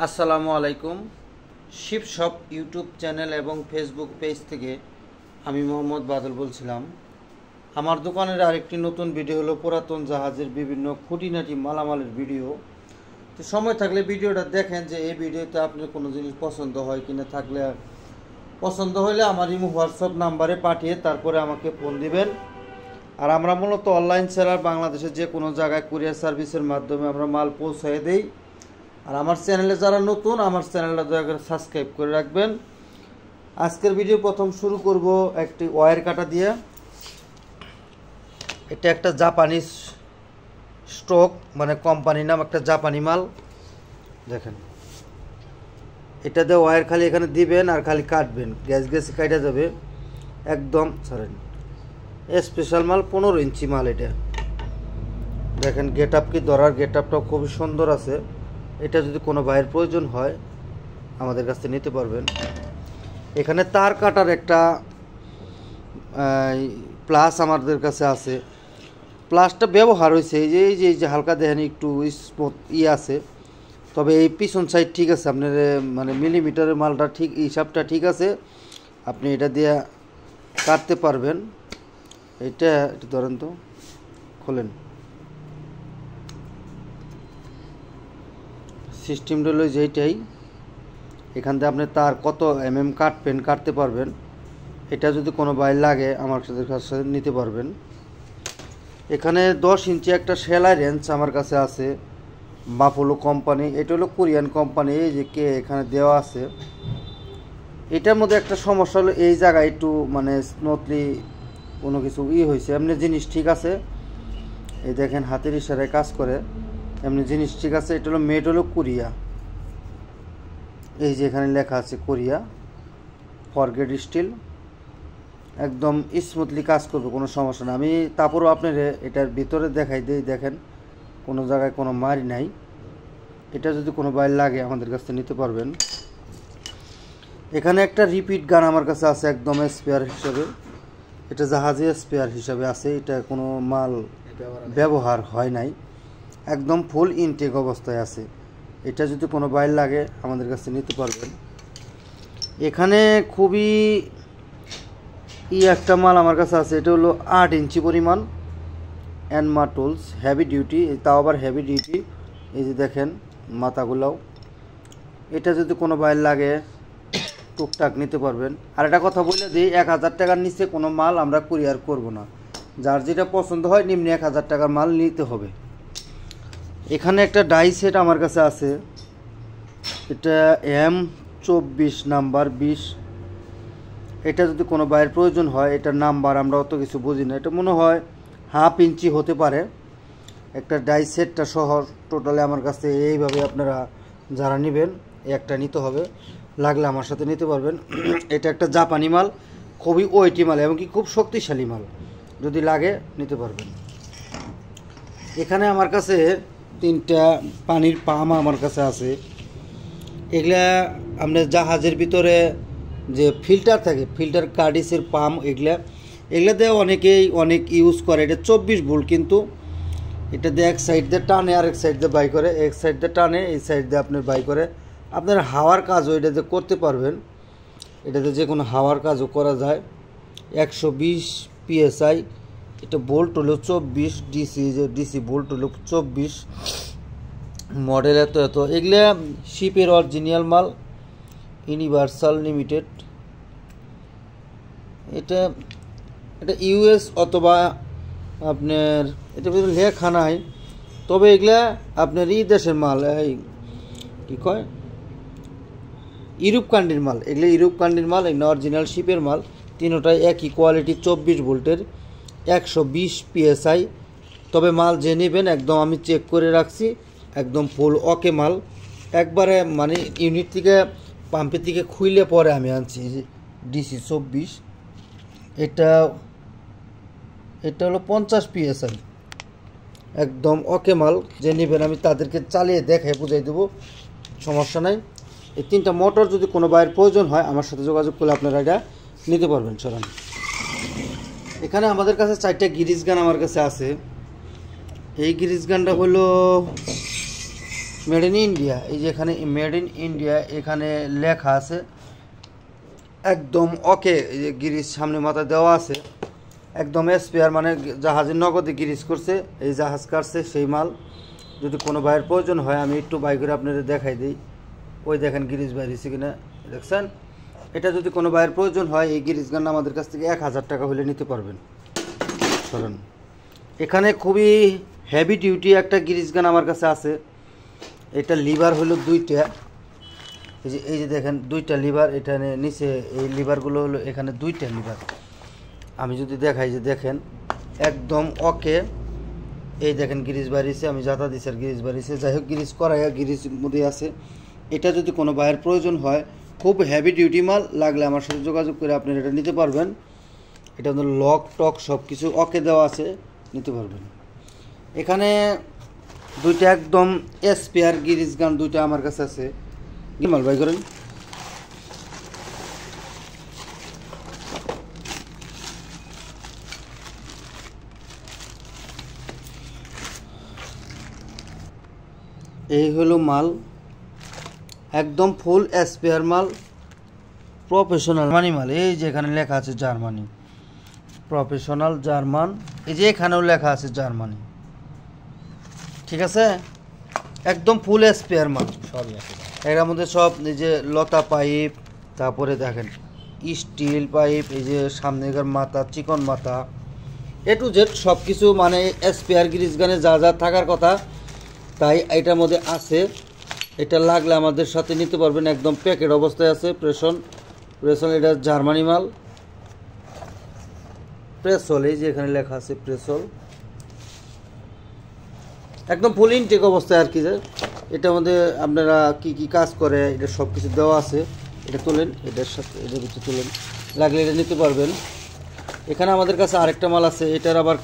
আসসালামু আলাইকুম। Sheep shop YouTube channel এবং ফেসবুক পেজ থেকে আমি মোহাম্মদ বাদল বলছিলাম। আমার দোকানের আরেকটি নতুন ভিডিও হলো পুরাতন জাহাজের বিভিন্ন খুঁটিনাটি মালামালের ভিডিও। তো সময় থাকলে ভিডিওটা দেখেন যে এই ভিডিওতে আপনার কোনো জিনিস পছন্দ হয় কিনা, থাকলে পছন্দ হলে আমার ইমো হোয়াটসঅ্যাপ নাম্বারে পাঠিয়ে তারপরে আমাকে ফোন দিবেন। আর আমরা মূলত অনলাইন সেলার, বাংলাদেশের যে কোনো জায়গায় কুরিয়ার সার্ভিসের মাধ্যমে আমরা মাল পৌঁছায় দেই। আর আমার চ্যানেলে যারা নতুন, আমার চ্যানেলটা দয়া করে সাবস্ক্রাইব করে রাখবেন। আজকের ভিডিও প্রথম শুরু করব একটি ওয়্যার কাটা দিয়ে। এটা একটা জাপানিজ স্টক, মানে কোম্পানির নাম, একটা জাপানি মাল। দেখেন, এটা দিয়ে ওয়্যার খালি এখানে দিবেন আর খালি কাটবেন, গ্যাস কাটা যাবে একদম। সরেন, স্পেশাল মাল, 15 ইঞ্চি মাল এটা। দেখেন গেট আপ কি ধরার, গেট আপটাও খুবই সুন্দর আছে। এটা যদি কোনো ভাইয়ের প্রয়োজন হয় আমাদের কাছ থেকে নিতে পারবেন। এখানে তার কাটার একটা প্লাস আমাদের কাছে আছে। প্লাসটা ব্যবহার হয়েছে এই যে হালকা দেখেন একটু স্মুথ আছে, তবে এই পিছন সাইড ঠিক আছে। আপনার মানে মিলিমিটারের মালটা ঠিক, হিসাবটা ঠিক আছে, আপনি এটা দিয়ে কাটতে পারবেন। এটা ধরেন তো, খোলেন। সিস্টেমটা হলো যেইটাই, এখান থেকে আপনি তার কত কাটতে পারবেন। এটা যদি কোনো বাইর লাগে আমার কাছে নিতে পারবেন। এখানে 10 ইঞ্চি একটা সেলাই রেঞ্জ আমার কাছে আছে, বাফলো কোম্পানি। এটা হলো কোরিয়ান কোম্পানি, এই যে কে এখানে দেওয়া আছে। এটার মধ্যে একটা সমস্যা হলো এই জায়গায় একটু মানে স্মুথলি কোনো কিছু হয়েছে। এমনি জিনিস ঠিক আছে, এই দেখেন হাতের ইশারায় কাজ করে, এমনি জিনিস ঠিক আছে। এটা হলো মেড হলো কোরিয়া, এই যে এখানে লেখা আছে কোরিয়া ফরগেট স্টিল। একদম স্মুথলি কাজ করবে, কোনো সমস্যা না। আমি তারপরও আপনার এটার ভিতরে দেখাই দিই, দেখেন কোনো জায়গায় কোনো মারি নাই। এটা যদি কোনো বাইর লাগে আমাদের কাছ থেকে নিতে পারবেন। এখানে একটা রিপিট গান আমার কাছে আছে, একদম স্পেয়ার হিসাবে। এটা জাহাজে স্পেয়ার হিসাবে আছে, এটা কোনো মাল ব্যবহার হয় নাই, একদম ফুল ইনটেক অবস্থায় আছে। এটা যদি কোনো বাইর লাগে আমাদের কাছে নিতে পারবেন। এখানে খুবই একটা মাল আমার কাছে আছে, এটা হলো 8 ইঞ্চি পরিমাণ এনমা টুলস, হেভি ডিউটি, তাও আবার হেভি ডিউটি। এই যে দেখেন মাথাগুলাও। এটা যদি কোনো বাইর লাগে টুকটাক নিতে পারবেন। আর একটা কথা বলে দিই, 1000 টাকার নিচে কোনো মাল আমরা কুরিয়ার করব না। যার যেটা পছন্দ হয় নিম্নে 1000 টাকার মাল নিতে হবে। এখানে একটা ডাই সেট আমার কাছে আছে, এটা M24 নাম্বার 20। এটা যদি কোনো বাইয়ের প্রয়োজন হয়, এটার নাম্বার আমরা অত কিছু বুঝি না, এটা মনে হয় 1/2 ইঞ্চি হতে পারে। একটা ডাই সেটটা সহ টোটালে আমার কাছে এইভাবে আপনারা যারা নেবেন একটা নিতে হবে, লাগলে আমার সাথে নিতে পারবেন। এটা একটা জাপানি মাল, খুবই ওয়েটি মাল এবং কি খুব শক্তিশালী মাল, যদি লাগে নিতে পারবেন। এখানে আমার কাছে 3টা পানির পাম আমার কাছে আছে। এগুলা আপনার জাহাজের ভিতরে যে ফিল্টার থাকে, ফিল্টার কার্ডিসের পাম, এগুলাতে অনেকেই অনেক ইউজ করে। এটা 24 ভোল্ট, কিন্তু এটা দিয়ে এক সাইড দিয়ে টানে আর এক সাইড দিয়ে বাই করে, এক সাইড দিয়ে টানে এই সাইড দিয়ে আপনার বাই করে। আপনার হাওয়ার কাজও এটাতে করতে পারবেন, এটাতে যে কোনো হাওয়ার কাজও করা যায়। 120 PSI, এটা বোল্ট হলো 24, ডিসি বোল্ট হলো 24, মডেল এত। এগুলা শিপের অরিজিনাল মাল, ইউনিভার্সাল লিমিটেড। এটা US অথবা আপনার এটা লেখা নাই, তবে এগুলা আপনার দেশের মাল, এই কী কয় ইউরোপ কান্ট্রির মাল। এগুলো ইউরোপ কান্ট্রির মাল, এগুলো অরিজিনাল শিপের মাল। তিনটাই একই কোয়ালিটি, 24 ভোল্টের, 120 PSI। তবে মাল যে নেবেন একদম আমি চেক করে রাখছি, একদম ফুল ওকে মাল। একবারে মানে ইউনিট থেকে, পাম্পের থেকে খুইলে পরে আমি আনছি। DC 24, এটা হলো 50 PSI, একদম ওকে মাল। যে নেবেন আমি তাদেরকে চালিয়ে দেখে বুঝাই দেবো, সমস্যা নাই। এই 3টা মোটর যদি কোনো বাইরের প্রয়োজন হয় আমার সাথে যোগাযোগ করলে আপনারা এটা নিতে পারবেন। চলেন, এখানে আমাদের কাছে 4টা গিরিজ গান আমার কাছে আছে। এই গিরিজ গানটা হলো মেড ইন ইন্ডিয়া, এই যে এখানে মেড ইন ইন্ডিয়া এখানে লেখা আছে একদম ওকে। এই যে গিরিজ সামনে মাথা দেওয়া আছে একদম স্পেয়ার, মানে জাহাজের নগদে গিরিজ করছে, এই জাহাজ কাটছে সেই মাল। যদি কোনো বাইরের প্রয়োজন হয় আমি একটু বাই করে আপনাদের দেখাই দিই। ওই দেখেন গিরিজ বাইরেছে কিনা দেখছেন। এটা যদি কোনো বাইরের প্রয়োজন হয় এই গিরিজ গান আমাদের কাছ থেকে 1000 টাকা হলে নিতে পারবেন। সরেন, এখানে খুবই হেভি ডিউটি একটা গিরিজ গান আমার কাছে আছে। এটা লিভার হলো 2টা, এই যে দেখেন 2টা লিভার এখানে নিচে, এই লিভারগুলো হলো এখানে 2টা লিভার। আমি যদি দেখাই যে দেখেন একদম ওকে। এই দেখেন গিরিজ বাড়িছে, আমি যাতা দিছি আর গিরিজ বাড়িছে। যাই হোক গিরিজ করাইয়া গিরিজ মধ্যে আছে। এটা যদি কোনো বাইরের প্রয়োজন হয়, খুব হেভি ডিউটি মাল, লাগলে আমার সাথে যোগাযোগ করে আপনারা এটা নিতে পারবেন। এটা আমাদের লক টক সব কিছু ওকে দেওয়া আছে, নিতে পারবেন। এখানে 2টা একদম স্পেয়ার গিরিজ গান 2টা আমার কাছে আছে। কি মাল বাই করেন। এই হলো মাল, একদম ফুল স্পেয়ার মাল, প্রফেশনাল মাল। এই যে এখানে লেখা আছে জার্মানি, প্রফেশনাল জার্মান। এই যে এখানেও লেখা আছে জার্মানি, ঠিক আছে। একদম ফুল স্পেয়ার মাল সবই আছে। এর মধ্যে সব এই যে লতা পাইপ, তারপরে দেখেন স্টিল পাইপ, এই যে সামনেকার মাথা, চিকন মাথা, এ টু জেড সব কিছু, মানে স্পেয়ার গিরিজ গানে যা যা থাকার কথা তাই এটার মধ্যে আছে। এটা লাগলে আমাদের সাথে নিতে পারবেন, একদম প্যাকেট অবস্থায় আছে। প্রেশন, এটা জার্মানি মাল। প্রেসল, এই যে এখানে লেখা আছে প্রেসল, একদম ফুল ইনটেক অবস্থায় আর কি। যে এটার মধ্যে আপনারা কি কি কাজ করে এটা সব কিছু দেওয়া আছে। এটা তোলেন, এটার সাথে এটার ভিতরে তোলেন, লাগলে এটা নিতে পারবেন। এখানে আমাদের কাছে আরেকটা মাল আছে, এটার আবার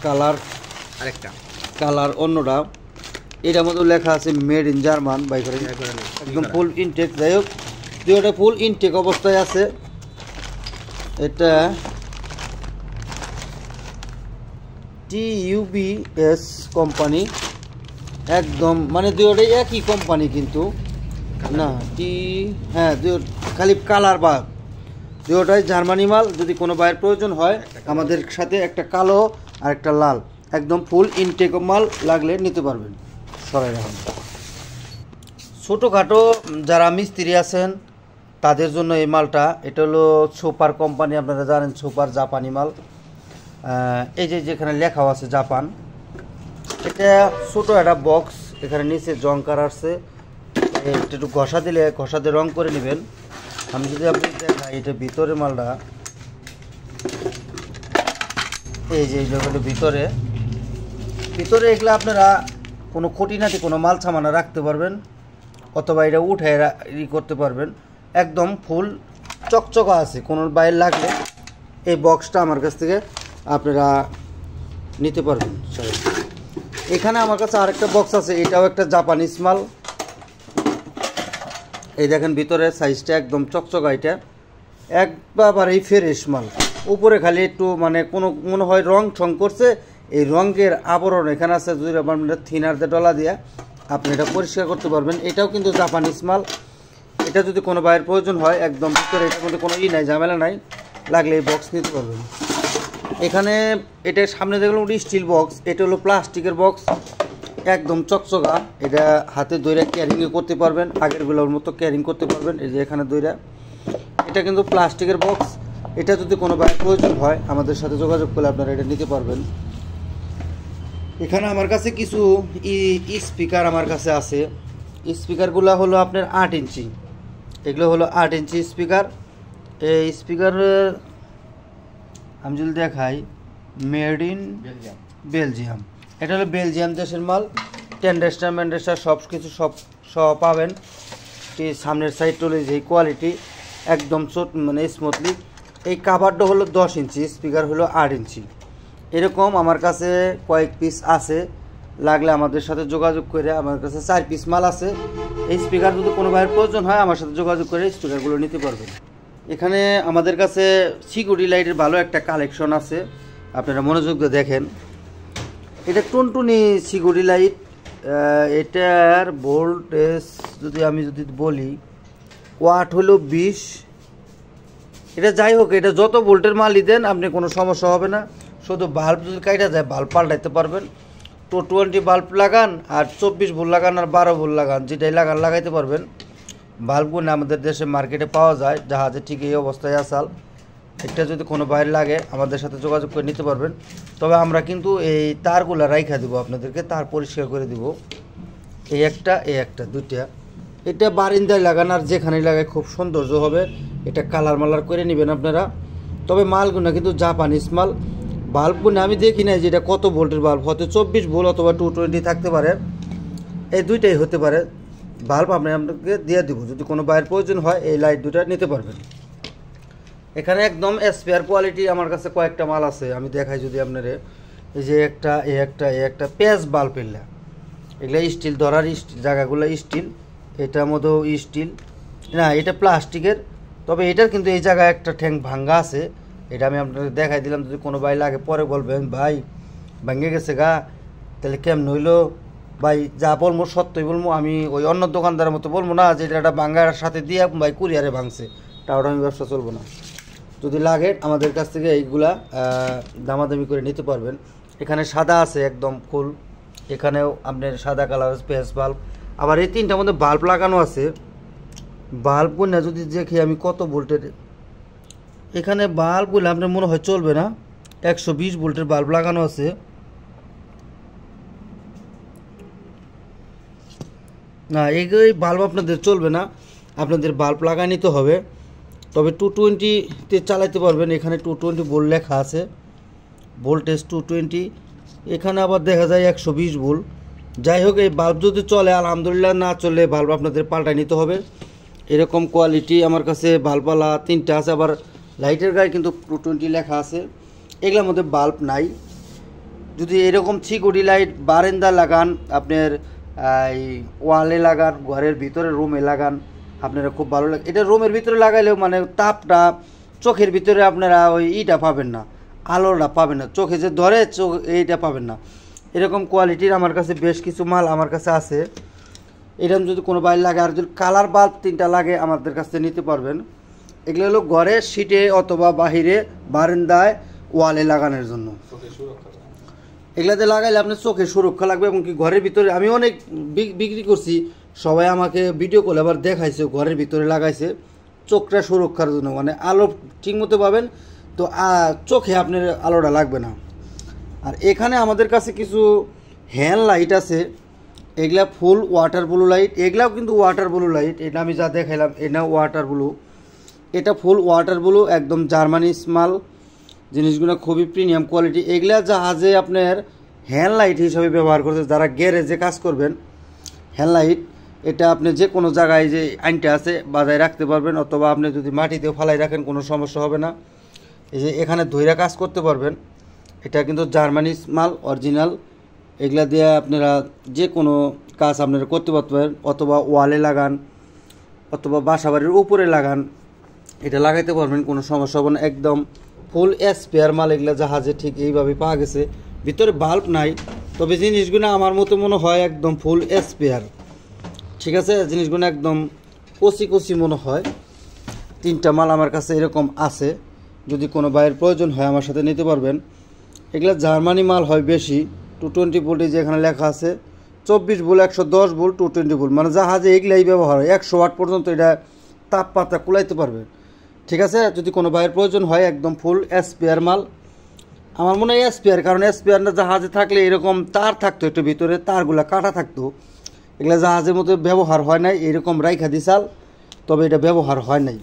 কালার অন্যটা। এটার মধ্যে লেখা আছে মেড ইন জার্মান বাই করে, একদম ফুল ইনটেক। যাই হোক দুইটা ফুল ইনটেক অবস্থায় আছে। এটা TUBS কোম্পানি, একদম মানে দুইটাই একই কোম্পানি কিন্তু না হ্যাঁ খালি কালার বা দুইটাই জার্মানি মাল। যদি কোনো বাইরের প্রয়োজন হয় আমাদের সাথে একটা কালো আর একটা লাল, একদম ফুল ইনটেক মাল, লাগলে নিতে পারবেন। সরাই রাখুন। ছোটোখাটো যারা মিস্ত্রি আছেন তাদের জন্য এই মালটা। এটা হলো সুপার কোম্পানি, আপনারা জানেন সুপার জাপানি মাল। এই যে যেখানে লেখাও আছে জাপান। এটা ছোটো একটা বক্স, এখানে নিচে জংকার আসছে, একটু ঘষা দিয়ে রং করে নেবেন। আমি যদি আপনি দেখাই এটা ভিতরে মালটা, এই যে হলো ভিতরে এগুলো আপনারা কোনো খুঁটিনাটি কোনো মাল সামানা রাখতে পারবেন, অথবা এটা উঠে করতে পারবেন। একদম ফুল চকচকা আছে, কোনো বাইরে লাগলে এই বক্সটা আমার কাছ থেকে আপনারা নিতে পারবেন। এখানে আমার কাছে আরেকটা বক্স আছে, এটাও একটা জাপানিজ মাল। এই দেখেন ভিতরে সাইজটা একদম চকচকা, এটা একবারেই ফ্রেশ মাল। উপরে খালি একটু মানে কোনো মনে হয় রং ঠং করছে, এই রঙের আবরণ এখানে আছে। যদি আপনার থিনার দিয়ে ডলা দিয়ে আপনি এটা পরিষ্কার করতে পারবেন। এটাও কিন্তু জাপানিজ মাল। এটা যদি কোনো বাইরের প্রয়োজন হয় একদম ভিতরে, এটার মধ্যে কোনো নাই, ঝামেলা নাই, লাগলে এই বক্স নিতে পারবেন। এখানে এটার সামনে দেখলাম স্টিল বক্স, এটা হলো প্লাস্টিকের বক্স, একদম চকচকা। এটা হাতে দইরা ক্যারিংও করতে পারবেন, আগেরগুলোর মতো ক্যারিং করতে পারবেন। এই যে এখানে দইরা, এটা কিন্তু প্লাস্টিকের বক্স। এটা যদি কোনো বাইরের প্রয়োজন হয় আমাদের সাথে যোগাযোগ করলে আপনারা এটা নিতে পারবেন। এখানে আমার কাছে কিছু স্পিকার আমার কাছে আছে। স্পিকারগুলো হলো আপনার 8 ইঞ্চি, এগুলো হলো 8 ইঞ্চি স্পিকার। এই স্পিকার আমি যদি দেখাই মেড ইন বেলজিয়াম, এটা হলো বেলজিয়াম দেশের মাল। টেন্ডেস্টার ম্যান্ডেস্টার সব কিছু সব পাবেন। সামনের সাইড টলে যে কোয়ালিটি একদম মানে স্মুথলি। এই কাভারটা হলো 10 ইঞ্চি, স্পিকার হলো 8 ইঞ্চি। এরকম আমার কাছে কয়েক পিস আছে, লাগলে আমাদের সাথে যোগাযোগ করে। আমার কাছে 4 পিস মাল আছে। এই স্পিকার যদি কোনো ভাইয়ের প্রয়োজন হয় আমার সাথে যোগাযোগ করে স্পিকারগুলো নিতে পারবেন। এখানে আমাদের কাছে সিকিউরিটি লাইটের ভালো একটা কালেকশন আছে, আপনারা মনোযোগ দিয়ে দেখেন। এটা টুনটুনি সিকিউরিটি লাইট, এটার ভোল্টেজ আমি যদি বলি, ওয়াট হলো 20। এটা যাই হোক, এটা যত ভোল্টের মালই দেন আপনি কোনো সমস্যা হবে না। শুধু বাল্ব যদি কাটা যায় বাল্ব পাল্টাইতে পারবেন। 220 বাল্ব লাগান আর 24 ভোল্ট লাগান আর 12 ভোল্ট লাগান, যেটাই লাগাইতে পারবেন। বাল্বগুলো আমাদের দেশে মার্কেটে পাওয়া যায়, জাহাজে ঠিক এই অবস্থায় আসাল। এটা যদি কোনো বাইরে লাগে আমাদের সাথে যোগাযোগ করে নিতে পারবেন। তবে আমরা কিন্তু এই তারগুলো রাইখা দেবো আপনাদেরকে, তার পরিষ্কার করে দিব। এই একটা দুইটা, এটা বারিন্দায় লাগান আর যেখানেই লাগায় খুব সৌন্দর্য হবে। এটা কালার মালার করে নেবেন আপনারা। তবে মালগুলো কিন্তু জাপানিজ মাল। বাল্বগুলো আমি দেখি নাই যে এটা কত ভোল্টের বাল্ব, হয়তো 24 ভোল্ট অথবা 220 থাকতে পারে, এই দুইটাই হতে পারে। বাল্ব আপনাকে দিয়ে দিব, যদি কোনো বাইরের প্রয়োজন হয় এই লাইট দুটা নিতে পারবেন। এখানে একদম স্পেয়ার কোয়ালিটি আমার কাছে কয়েকটা মাল আছে, আমি দেখাই যদি আপনারে। এই যে একটা পেঁয়াজ বাল্ব, এগুলা স্টিল ধরার জায়গাগুলো স্টিল, এটার মধ্যেও স্টিল না, এটা প্লাস্টিকের। তবে এটার কিন্তু এই জায়গায় একটা ঠ্যাং ভাঙ্গা আছে, এটা আমি আপনাদের দেখাই দিলাম। যদি কোনো ভাই লাগে পরে বলবেন ভাই ভেঙে গেছে গা, তাহলে কেমন হইলো ভাই, যা বলবো সত্যই বলবো। আমি ওই অন্য দোকানদারের মতো বলবো না যে এটা ভাঙ্গার সাথে দিয়ে ভাই কুরিয়ারে ভাঙছে, তাহলে আমি ব্যবসা চলবো না। যদি লাগে আমাদের কাছ থেকে এইগুলা দামাদামি করে নিতে পারবেন। এখানে সাদা আছে একদম ফুল, এখানেও আপনার সাদা কালার পেঁয়াজ বাল্ব। আবার এই তিনটার মধ্যে বাল্ব লাগানো আছে। বাল্বগুলো যদি দেখি আমি কত ভোল্টের, এখানে বাল্বগুলো আপনার মনে হয় চলবে না, 120 ভোল্টের বাল্ব লাগানো আছে। না, এই বাল্ব আপনাদের চলবে না, আপনাদের বাল্ব লাগাই নিতে হবে। তবে 220-তে চালাইতে পারবেন। এখানে 220 ভোল্ট লেখা আছে, ভোল্টেজ 220। এখানে আবার দেখা যায় 120 ভোল্ট। যাই হোক, এই বাল্ব যদি চলে আলহামদুলিল্লাহ, না চলে বাল্ব আপনাদের পাল্টাই নিতে হবে। এরকম কোয়ালিটি আমার কাছে বাল্বওয়ালা 3টা আছে। আবার লাইটের গায়ে কিন্তু 220 লেখা আছে, এগুলোর মধ্যে বাল্ব নাই। যদি এরকম সিকিউরিটি লাইট বারান্দা লাগান, আপনার এই ওয়ালে লাগান, ঘরের ভিতরে রুমে লাগান, আপনারা খুব ভালো লাগে। এটা রুমের ভিতরে লাগাইলেও মানে তাপটা চোখের ভিতরে আপনারা ওই ইটা পাবেন না, আলোটা পাবেন না, চোখে যে ধরে চোখ এইটা পাবেন না। এরকম কোয়ালিটির আমার কাছে বেশ কিছু মাল আমার কাছে আছে। এরকম যদি কোনো বাইরে লাগে, আর যদি কালার বাল্ব 3টা লাগে আমাদের কাছে নিতে পারবেন। এগুলো হলো ঘরে সিটে অথবা বাহিরে বারান্দায় ওয়ালে লাগানোর জন্য। এগুলাতে লাগাইলে আপনার চোখে সুরক্ষা লাগবে, এবং কি ঘরের ভিতরে আমি অনেক বিক্রি করছি, সবাই আমাকে ভিডিও কলে আবার দেখাইছে ঘরের ভিতরে লাগাইছে চোখটা সুরক্ষার জন্য, মানে আলো ঠিকমতো পাবেন, তো চোখে আপনার আলোটা লাগবে না। আর এখানে আমাদের কাছে কিছু হ্যান্ড লাইট আছে, এগুলা ফুল ওয়াটার ব্লু লাইট। এগুলাও কিন্তু ওয়াটার ব্লু লাইট, এটা আমি যা দেখাইলাম এটা ওয়াটার ব্লু, এটা ফুল ওয়াটার ব্লু, একদম জার্মানি মাল। জিনিসগুলো খুবই প্রিমিয়াম কোয়ালিটি। এগুলা জাহাজে আপনার হ্যান্ড লাইট হিসাবে ব্যবহার করতে, যারা গ্যারেজে কাজ করবেন, হ্যান্ড লাইট এটা আপনি যে কোনো জায়গায় যে আইনটা আছে বাজায় রাখতে পারবেন, অথবা আপনি যদি মাটিতেও ফালাই রাখেন কোনো সমস্যা হবে না। এই যে এখানে ধইরা কাজ করতে পারবেন। এটা কিন্তু জার্মানি মাল, অরিজিনাল। এগুলা দিয়ে আপনারা যে কোনো কাজ আপনারা করতে পারবেন, অথবা ওয়ালে লাগান অথবা বাসাবাড়ির উপরে লাগান, এটা লাগাইতে পারবেন, কোনো সমস্যা হবে না। একদম ফুল স্পেয়ার মাল, এগুলো জাহাজে ঠিক এইভাবে পাওয়া গেছে। ভিতরে বাল্ব নাই, তবে জিনিসগুলো আমার মতো মনে হয় একদম ফুল স্পেয়ার, ঠিক আছে। জিনিসগুলো একদম কচি মনে হয়। 3টা মাল আমার কাছে এরকম আছে, যদি কোনো বাইরের প্রয়োজন হয় আমার সাথে নিতে পারবেন। এগুলো জার্মানি মাল হয় বেশি। 220 ভোল্টে যেখানে লেখা আছে 24 ভোল্ট, 110 ভোল্ট, 220 ভোল্ট, মানে জাহাজে এগুলাই ব্যবহার হয়। 100 ওয়াট পর্যন্ত এটা তাপমাত্রা কুলাইতে পারবে, ঠিক আছে। যদি কোনো বাইরের প্রয়োজন হয় একদম ফুল স্পেয়ার মাল। আমার মনে হয় স্পেয়ার, কারণ স্পেয়ার না জাহাজে থাকলে এরকম তার থাকতো, একটু ভিতরে তারগুলা কাটা থাকতো, এগুলা জাহাজের মধ্যে ব্যবহার হয় নাই। এরকম রাইখা দিশাল, তবে এটা ব্যবহার হয় নাই।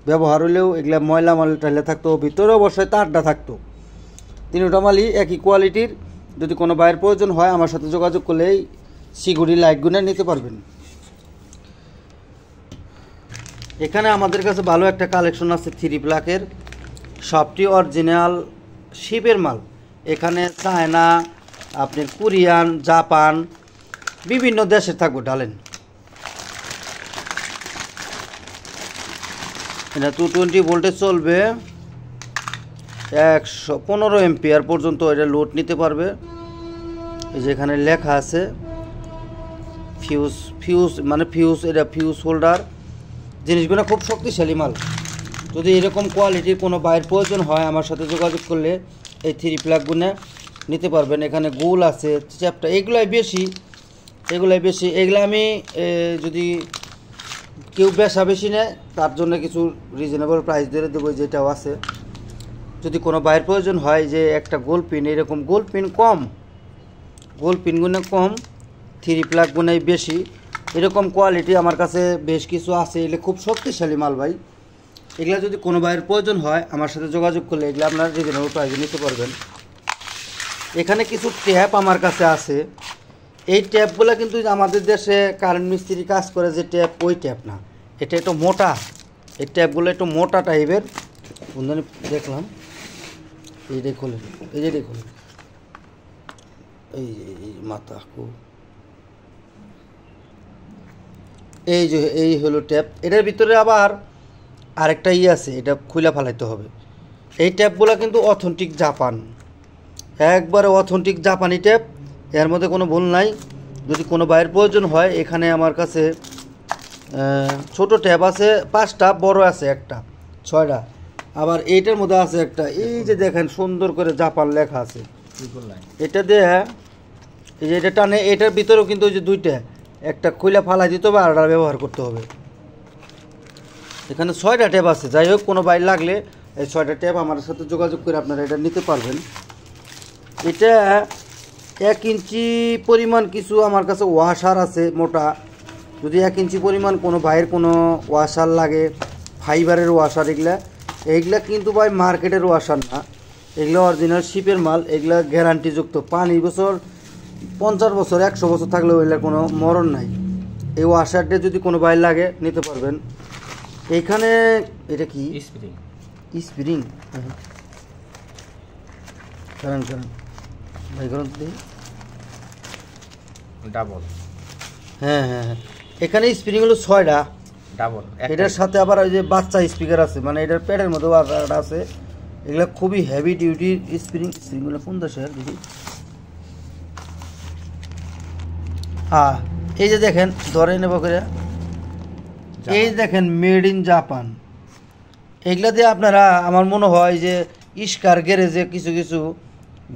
ব্যবহার হলেও এগুলা ময়লা টাইলে থাকতো, ভিতরে অবশ্যই তারটা থাকতো। 3টা মালই একই কোয়ালিটির। যদি কোনো বাইরের প্রয়োজন হয় আমার সাথে যোগাযোগ করলেই সিকিউরিটি লাইটগুলো নিতে পারবেন। এখানে আমাদের কাছে ভালো একটা কালেকশন আছে 3 প্লাকের, সবটি অরিজিনাল শিপের মাল। এখানে চায়না, আপনার কোরিয়ান, জাপান, বিভিন্ন দেশের থাকবে ডালেন। এটা 220 ভোল্টে চলবে, 115 এম্পিয়ার পর্যন্ত এটা লোড নিতে পারবে। এই যে এখানে লেখা আছে ফিউজ মানে এটা ফিউজ হোল্ডার, জিনিসগুলো খুব শক্তিশালী মাল। যদি এরকম কোয়ালিটির কোনো বাইরের প্রয়োজন হয় আমার সাথে যোগাযোগ করলে এই 3 প্লাগগুলো নিতে পারবেন। এখানে গোল আছে, চ্যাপটা, এগুলাই বেশি। এগুলো আমি যদি কেউ বেশি নেয় তার জন্য কিছু রিজনেবল প্রাইস ধরে দেবো, যেটাও আছে। যদি কোনো বাইরের প্রয়োজন হয় যে একটা গোল পিন, এরকম গোল পিনগুলো কম, 3 প্লাগগুলোই বেশি। এরকম কোয়ালিটি আমার কাছে বেশ কিছু আছে। এগুলো খুব শক্তিশালী মাল ভাই। এগুলো যদি কোনো বাইরের প্রয়োজন হয় আমার সাথে যোগাযোগ করলে এগুলো আপনারা রিজনেবল প্রাইসে নিতে পারবেন। এখানে কিছু ট্যাপ আমার কাছে আছে। এই ট্যাপগুলো কিন্তু আমাদের দেশে কারেন্ট মিস্ত্রি কাজ করে যে ট্যাপ, ওই ট্যাপ না, এটা একটু মোটা। এই ট্যাপগুলো একটু মোটা টাইপের। বন্ধুরা দেখলাম এইটাই খোলে, এই মাথা এই হলো ট্যাপ। এটার ভিতরে আবার আরেকটা আছে, এটা খুলে ফেলাইতে হবে। এই ট্যাপগুলো কিন্তু অথেন্টিক জাপান, একবারে অথেন্টিক জাপানি ট্যাপ, এর মধ্যে কোনো ভুল নাই। যদি কোনো বাইরের প্রয়োজন হয় এখানে আমার কাছে ছোট ট্যাপ আছে 5টা, বড় আছে একটা, 6টা। আবার এইটার মধ্যে আছে একটা, এই যে দেখেন সুন্দর করে জাপান লেখা আছে। এটা দিয়ে এই যে এটা টানে, এটার ভিতরেও কিন্তু ওই যে 2টা, একটা খুলে ফালাই দিতে হবে আর ব্যবহার করতে হবে। এখানে 6টা ট্যাপ আছে। যাই হোক, কোনো বাইর লাগলে এই 6টা ট্যাপ আমার সাথে যোগাযোগ করে আপনারা এটা নিতে পারবেন। এটা 1 ইঞ্চি পরিমাণ কিছু আমার কাছে ওয়াশার আছে মোটা। যদি 1 ইঞ্চি পরিমাণ কোনো বাইরের কোনো ওয়াশার লাগে, ফাইবারের ওয়াশার, এইগুলা কিন্তু ভাই মার্কেটের ওয়াশার না, এগুলো অরিজিনাল শিপের মাল। এগুলা গ্যারান্টিযুক্ত 5 বছর, 50 বছর, 100 বছর থাকলেও এগুলোর কোনো মরণ নাই। এই ওয়াশারটা যদি কোনো বাইর লাগে নিতে পারবেন। এইখানে এটা কি স্প্রিং, কারণ ভাই করুন ডাবল। হ্যাঁ, এখানে স্প্রিং হলো 6টা ডাবল। এটার সাথে আবার ওই যে বাচ্চা স্পিকার আছে, মানে এটার প্যাডের মধ্যেও আছে। এগুলো খুবই হেভি ডিউটি স্প্রিংগুলো। কোন দেশের দিদি? হ্যাঁ, এই যে দেখেন, ধরে নেব করে, এই দেখেন মেড ইন জাপান। এগুলা দিয়ে আপনারা, আমার মনে হয় যে ইস্কার গ্যারেজে কিছু কিছু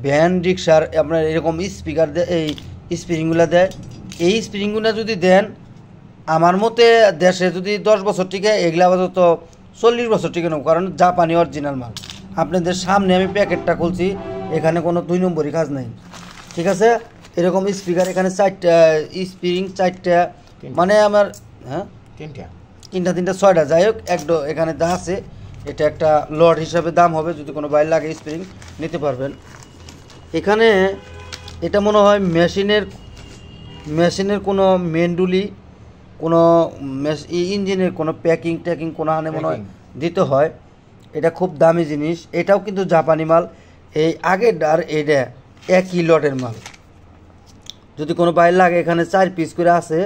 ভ্যান রিক্সার আপনার এরকম স্পিকার দেয়, এই স্প্রিংগুলো দেয়। এই স্প্রিংগুলো যদি দেন, আমার মতে দেশে যদি 10 বছর টিকে, এগুলা আপাতত 40 বছর টিকে নেব, কারণ জাপানি অরিজিনাল মাল। আপনাদের সামনে আমি প্যাকেটটা খুলছি, এখানে কোনো 2 নম্বরই কাজ নাই, ঠিক আছে। এরকম স্পিকার এখানে 4টা স্প্রিং, 4টা, মানে আমার তিনটা 6টা। যাই হোক, এখানে যা আছে এটা একটা লট হিসাবে দাম হবে। যদি কোনো বাইরে লাগে স্প্রিং নিতে পারবেন। এখানে এটা মনে হয় মেশিনের কোনো মেন্ডুলি, কোনো ইঞ্জিনের কোনো প্যাকিং কোনো আনে মনে হয় দিতে হয়। এটা খুব দামি জিনিস। এটাও কিন্তু জাপানি মাল। এই আগের আর এটা একই লটের মাল। যদি কোনো বাইরে লাগে, এখানে 4 পিস করে আছে।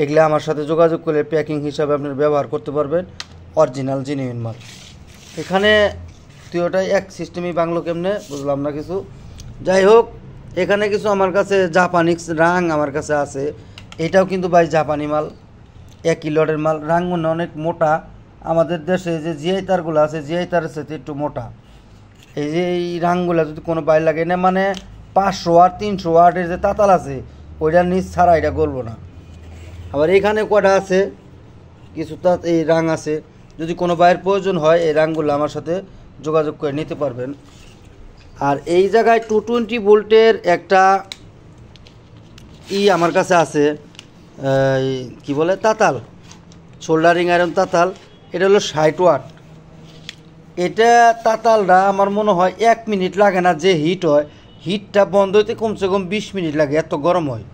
এগুলো আমার সাথে যোগাযোগ করে প্যাকিং হিসাবে আপনারা ব্যবহার করতে পারবেন। অরিজিনাল জেনুইন মাল। এখানে দুটোটাই এক সিস্টেমই বাংলো কেমনে বুঝলাম না কিছু। যাই হোক, এখানে কিছু আমার কাছে জাপানিক্স রাং আমার কাছে আছে। এটাও কিন্তু ভাই জাপানি মাল, 1 লটের মাল। রাংগুলো অনেক মোটা। আমাদের দেশে যে জিআই তারগুলো আছে, জিআই তারের সাথে একটু মোটা। এই যে এই রাংগুলো যদি কোনো বাইরে লাগে না, মানে 500 ওয়াট 300 ওয়াটের যে তাতাল আছে, ওইটার নিচ ছাড়া এটা গলবো না। আবার এখানে কটা আছে কিছু এই রাং আছে। যদি কোনো বাইরের প্রয়োজন হয় এই রাংগুলো আমার সাথে যোগাযোগ করে নিতে পারবেন। আর এই জায়গায় 220 ভোল্টের একটা আমার কাছে আছে, কি বলে, তাতাল, সোল্ডারিং আয়রন তাতাল। এটা হলো 60 ওয়াট। এটা তাতালটা আমার মনে হয় 1 মিনিট লাগে না, যে হিট হয়, হিটটা বন্ধ হইতে কমসে কম 20 মিনিট লাগে, এত গরম হয়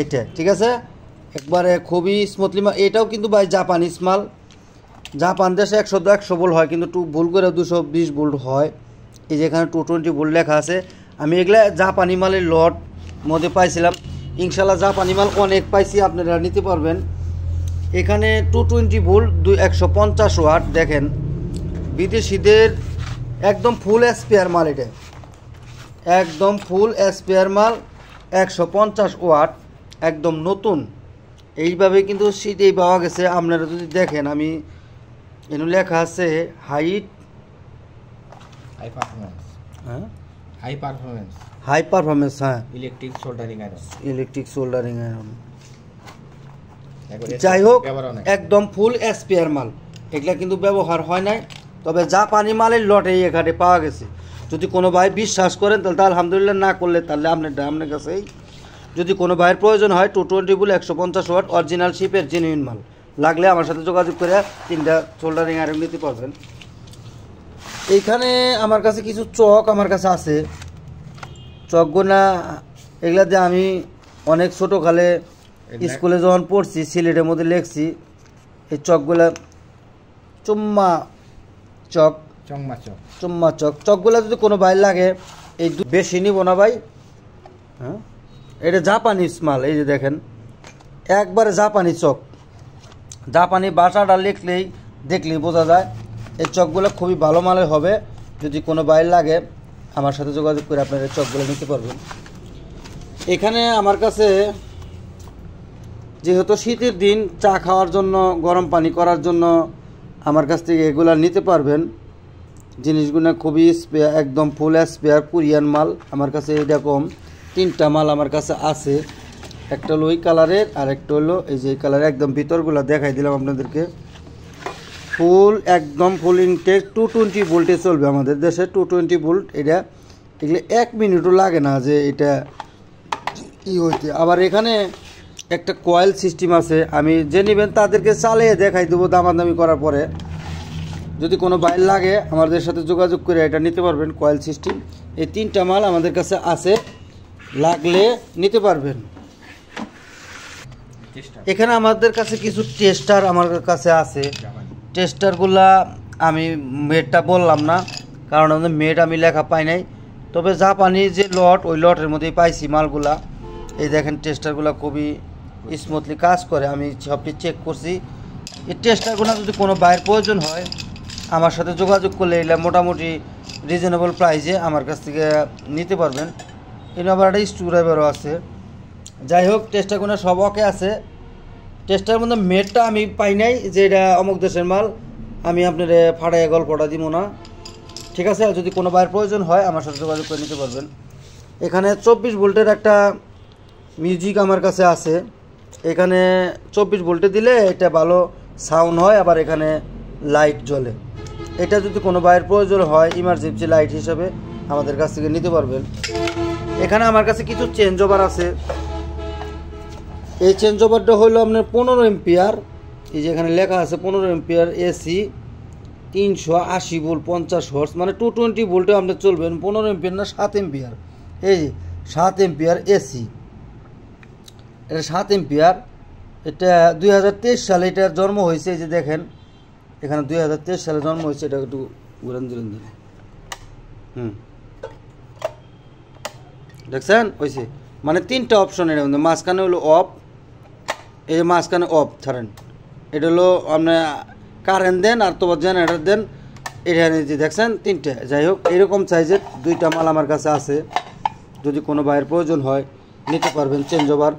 এটা, ঠিক আছে। একবারে খুবই স্মুথলি মাল। এটাও কিন্তু ভাই জাপানিজ মাল। জাপান দেশে 100 ভোল্ট হয়, কিন্তু ভুল করে 220 ভোল্ট হয়। এই যে এখানে 220 ভোল্ট লেখা আছে। আমি এগুলা জাপানি মালের লট মধ্যে পাইছিলাম। ইনশাল্লাহ জাপানি মাল অনেক পাইছি, আপনারা নিতে পারবেন। এখানে 220 ভোল্ট 150 ওয়াট। দেখেন, বিদেশিদের একদম ফুল স্পেয়ার মাল। এটা একদম ফুল স্পেয়ার মাল, 150 ওয়াট। একদম নতুন। এইভাবে কিন্তু শীতেই পাওয়া গেছে। আপনারা যদি দেখেন, আমি এখানে লেখা আছে হাই পারফরম্যান্স, হ্যাঁ হাই পারফরম্যান্স, হ্যাঁ ইলেকট্রিক সোল্ডারিং আয়রন। যাই হোক, একদম ফুল এসপিআর মাল, এগুলা কিন্তু ব্যবহার হয় নাই, তবে জাপানি মালের লটেই এখানে পাওয়া গেছে। যদি কোনো ভাই বিশ্বাস করেন তাহলে তো আলহামদুলিল্লাহ, না করলে তাহলে আপনার কাছেই। যদি কোনো ভাইয়ের প্রয়োজন হয় 220 বুল 150 ওয়াট অরিজিনাল শিপের জেনুইন মাল লাগলে আমার সাথে যোগাযোগ করে 3টা সোল্ডারিং আয়রন নিতে পারবেন। এইখানে আমার কাছে কিছু চক আমার কাছে আছে। চকগুলা এগুলা দিয়ে আমি অনেক ছোটোকালে স্কুলে যখন পড়ছি সিলেটের মধ্যে লিখছি। এই চকগুলা চুম্মা চক, চকগুলা যদি কোনো ভাই লাগে, এই বেশি নিব না ভাই। হ্যাঁ, এটা জাপানিজ মাল। এই যে দেখেন, একবারে জাপানি চক, জাপানি ভাষাটা দেখলেই বোঝা যায়। এই চকগুলো খুবই ভালো মালের হবে। যদি কোনো ভাই লাগে আমার সাথে যোগাযোগ করে আপনারা চকগুলো নিতে পারবেন। এখানে আমার কাছে যেহেতু শীতের দিন চা খাওয়ার জন্য, গরম পানি করার জন্য আমার কাছ থেকে এগুলা নিতে পারবেন। জিনিসগুলো খুবই একদম ফুল স্পেয়ার কোরিয়ান মাল। আমার কাছে এরকম 3টা মাল আমার কাছে আছে। একটা হলো ওই কালারের, আর একটা হলো এই যে কালারের। একদম ভিতরগুলো দেখাই দিলাম আপনাদেরকে। একদম ফুল ইনটেক 220 ভোল্টে চলবে আমাদের দেশে। 220 ভোল্ট। এগুলো 1 মিনিটও লাগে না যে এটা ই হইতে। আবার এখানে একটা কয়েল সিস্টেম আছে। আমি যে নেবেন তাদেরকে চালিয়ে দেখাই দেবো দামাদামি করার পরে। যদি কোনো বাইর লাগে আমাদের সাথে যোগাযোগ করে এটা নিতে পারবেন, কয়েল সিস্টেম। এই 3টা মাল আমাদের কাছে আছে, লাগলে নিতে পারবেন। এখানে আমাদের কাছে কিছু টেস্টার আমার কাছে আছে। টেস্টারগুলা আমি মেডটা বললাম না, কারণ মেড আমি লেখা পাই নাই। তবে জাপানি যে লট, ওই লটের মধ্যেই পাইছি মালগুলা। এই দেখেন, টেস্টারগুলা খুবই স্মুথলি কাজ করে। আমি সবটি চেক করছি। এই টেস্টারগুলো যদি কোনো বাইরের প্রয়োজন হয় আমার সাথে যোগাযোগ করলে এগুলো মোটামুটি রিজনেবল প্রাইসে আমার কাছ থেকে নিতে পারবেন। এর আবার একটা স্ক্রুড্রাইভারও আছে। যাই হোক, টেস্টারগুলো সব ওকে আছে। টেস্টার মধ্যে মেডটা আমি পাই নাই যে এটা অমুক দেশের মাল, আমি আপনার ফাটাইয়া গল্পটা দিব না, ঠিক আছে? যদি কোনো বাইরের প্রয়োজন হয় আমার সাথে যোগাযোগ করে নিতে পারবেন। এখানে 24 ভোল্টের একটা মিউজিক আমার কাছে আছে। এখানে 24 ভোল্টে দিলে এটা ভালো সাউন্ড হয়, আবার এখানে লাইট জ্বলে। এটা যদি কোনো বাইরের প্রয়োজন হয় ইমার্জেন্সি লাইট হিসাবে আমাদের কাছ থেকে নিতে পারবেন। এখানে আমার কাছে কিছু চেঞ্জ ওভার আছে। এই চেঞ্জ ওভারটা হলো আপনার 15 এম্পিয়ার। এই যে এখানে লেখা আছে 15 এম্পিয়ার এসি 380 ভোল্ট 50 হর্স, মানে 220 ভোল্টে আপনি চলবেন। 15 এম্পিয়ার না 7 এম্পিয়ার। এই যে 7 এম্পিয়ার এসি, এটা 7 এম্পিয়ার। এটা 2023 সালে এটার জন্ম হয়েছে। এই যে দেখেন এখানে 2023 সালে জন্ম হয়েছে। এটা একটু ঘুরান দিলেন দিন, দেখছেন হয়েছে। মানে 3টা অপশন এর মধ্যে। মাঝখানে হলো অফ, এই যে মাঝখানে অফ ছাড়েন, এটা হলো আপনার কারেন্ট দেন, আর তোমার জেনারেটর দেন। এখানে যে দেখছেন 3টে। যাই হোক, এরকম সাইজের 2টা মাল আমার কাছে আছে। যদি কোনো বাইরের প্রয়োজন হয় নিতে পারবেন চেঞ্জ ওভার।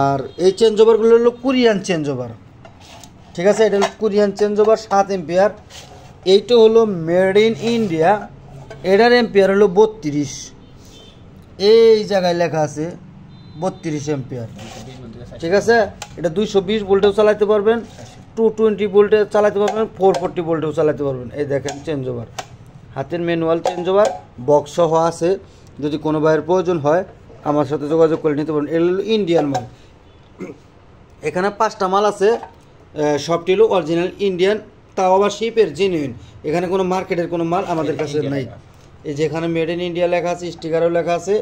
আর এই চেঞ্জ ওভারগুলো হলো কোরিয়ান চেঞ্জ ওভার, ঠিক আছে? এটা হলো কোরিয়ান চেঞ্জ ওভার 7 এম্পিয়ার। এইটা হলো মেড ইন ইন্ডিয়া। এটার এম্পিয়ার হলো 32। এই জায়গায় লেখা আছে 32 এম্পিয়ার, ঠিক আছে? এটা 220 ভোল্টেও চালাতে পারবেন, 220 ভোল্টে চালাতে পারবেন, 440 ভোল্টেও চালাতে পারবেন। এই দেখেন চেঞ্জ ওভার, হাতের ম্যানুয়াল চেঞ্জ ওভার, বক্স সহ আছে। যদি কোনো বাইরের প্রয়োজন হয় আমার সাথে যোগাযোগ করে নিতে পারবেন। এটা হলো ইন্ডিয়ান মাল। এখানে 5টা মাল আছে, সবটি হলো অরিজিনাল ইন্ডিয়ান, তাও আবার শিপের জেনুইন। এখানে কোনো মার্কেটের কোনো মাল আমাদের কাছে নাই। এই যে এখানে মেড ইন ইন্ডিয়া লেখা আছে, স্টিকারও লেখা আছে।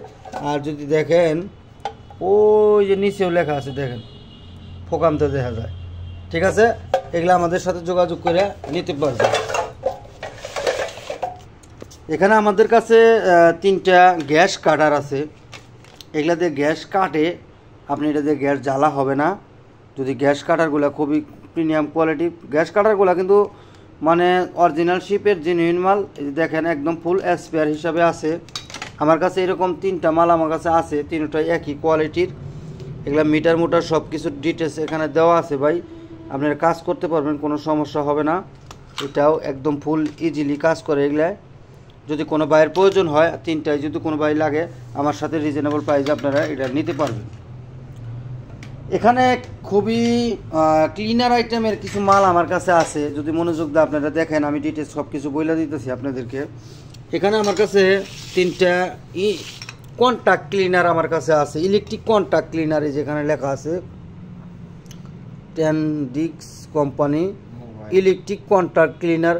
আর যদি দেখেন ওই যে নিচেও লেখা আছে, দেখেন ফোকামতে দেখা যায়, ঠিক আছে? এগুলো আমাদের সাথে যোগাযোগ করে নিতে পারবেন। এখানে আমাদের কাছে 3টা গ্যাস কাটার আছে। এগুলা দিয়ে গ্যাস কাটে, আপনি এটা দিয়ে গ্যাস জ্বালা হবে না। যদি গ্যাস কাটারগুলো খুবই প্রিমিয়াম কোয়ালিটি গ্যাস কাটারগুলো, কিন্তু মানে অরিজিনাল শিপের জেনুইন মাল। দেখেন একদম ফুল স্পেয়ার হিসাবে আছে আমার কাছে। এরকম 3টা মাল আমার কাছে আছে, 3টাই একই কোয়ালিটির। এগুলা মিটার মোটার সব কিছু ডিটেলস এখানে দেওয়া আছে ভাই, আপনারা কাজ করতে পারবেন, কোনো সমস্যা হবে না। এটাও একদম ফুল ইজিলি কাজ করে। এগুলা যদি কোনো বাইয়ের প্রয়োজন হয়, 3টায় যদি কোনো বাই লাগে, আমার সাথে রিজনেবল প্রাইসে আপনারা এটা নিতে পারবেন। এখানে খুবই ক্লিনার আইটেমের কিছু মাল আমার কাছে আছে, যদি মনোযোগ দিয়ে আপনারা দেখেন, আমি ডিটেলস সব কিছু বলে দিতেছি আপনাদেরকে। এখানে আমার কাছে 3টা কন্ট্যাক্ট ক্লিনার আমার কাছে আছে, ইলেকট্রিক কন্ট্যাক্ট ক্লিনার, যেখানে লেখা আছে টেনডিক্স কোম্পানি ইলেকট্রিক কন্ট্যাক্ট ক্লিনার।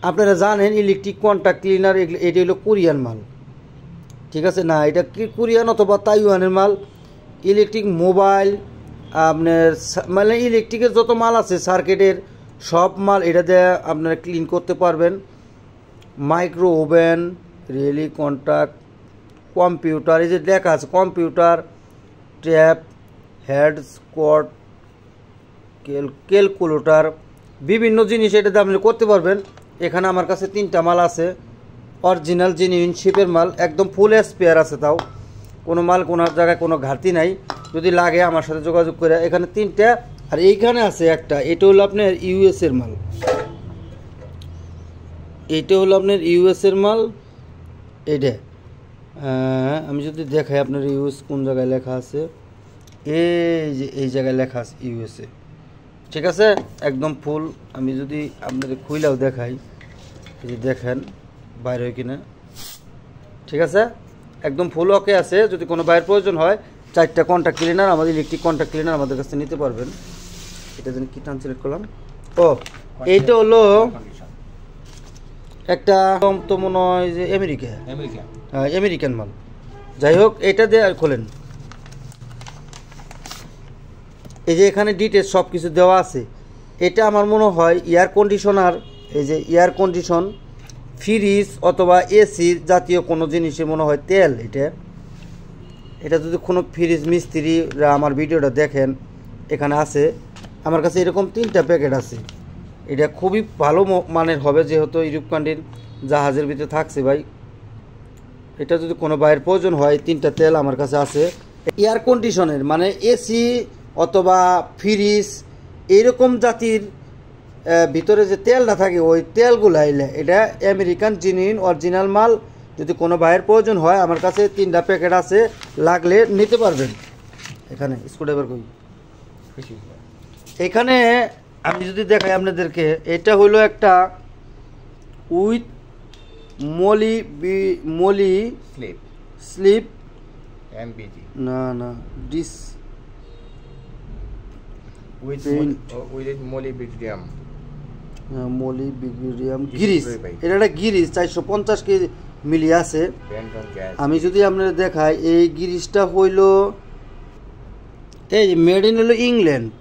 আপনারা জানেন ইলেকট্রিক কন্ট্যাক্ট ক্লিনার এটা হলো কোরিয়ান মাল, ঠিক আছে না, এটা কি কোরিয়ান অথবা তাইওয়ানের মাল। ইলেকট্রিক মোবাইল আপনার মানে ইলেকট্রিকের যত মাল আছে সার্কিটের সব মাল এটা দিয়ে আপনারা ক্লিন করতে পারবেন। Micro oven, really contact, computer, এই যে লেখা আছে computer, tab, head squad, calculator, বিভিন্ন জিনিস এটাতে আপনি করতে পারবেন। এখানে আমার কাছে 3টা মাল আছে, অরিজিনাল জেনুইন শিপের মাল, একদম ফুল স্পেয়ার আছে, তাও কোনো মাল কোনো জায়গায় কোনো ঘাটতি নাই। যদি লাগে আমার সাথে যোগাযোগ করে। এখানে 3টা, আর এইখানে আছে একটা, এটা হলো আপনার ইউএসের মাল, এইটা হলো আপনার ইউএসের মাল। এইটা আমি যদি দেখাই আপনার ইউএস কোন জায়গায় লেখা আছে, এই যে এই জায়গায় লেখা আছে ইউএসএ, ঠিক আছে, একদম ফুল। আমি যদি আপনাদের খুইলাও দেখাই, এই যে দেখেন বাইরে হয় কিনা, ঠিক আছে, একদম ফুল ওকে আছে। যদি কোনো বাইরের প্রয়োজন হয়, 4টা কন্ট্যাক্ট ক্লিনার, আমাদের ইলেকট্রিক কন্ট্যাক্ট ক্লিনার আমাদের কাছে নিতে পারবেন। এটা যেন কি ট্রান্সলেট করলাম, ও এইটা হলো একটা তো মনে হয় যে আমেরিকান মাল, যাই হোক এটা দিয়ে আর খোলেন। এই যে এখানে ডিটেলস সব কিছু দেওয়া আছে। এটা আমার মনে হয় এয়ার কন্ডিশনার, এই যে এয়ার কন্ডিশন, ফ্রিজ অথবা এসি জাতীয় কোনো জিনিসের মনে হয় তেল। এটা যদি কোনো ফ্রিজ মিস্ত্রিরা আমার ভিডিওটা দেখেন, এখানে আছে আমার কাছে এরকম 3টা প্যাকেট আছে। এটা খুবই ভালো মানের হবে, যেহেতু ইউরোপ কান্ট্রির জাহাজের ভিতরে থাকছে ভাই। এটা যদি কোনো বাইরের প্রয়োজন হয়, 3টা তেল আমার কাছে আছে। এয়ার কন্ডিশনের মানে এসি অথবা ফ্রিজ এইরকম জাতির ভিতরে যে তেলটা থাকে, ওই তেলগুলো এলে এটা আমেরিকান জেনুইন অরিজিনাল মাল। যদি কোনো বাইরের প্রয়োজন হয়, আমার কাছে 3টা প্যাকেট আছে, লাগলে নিতে পারবেন। এখানে স্ক্রুড্রাইভার কই, এখানে আমি যদি দেখাই আপনাদেরকে, এটা হলো একটা উইথ মলি স্লিপ এমবিজি, না ডিস উইথ মোলিবিডিয়াম, গিরিস। এটা একটা গিরিস 450 কেজি মিলি আছে। আমি যদি আপনাদের দেখাই, এই গিরিসটা হইল এই মেড ইন হলো ইংল্যান্ড।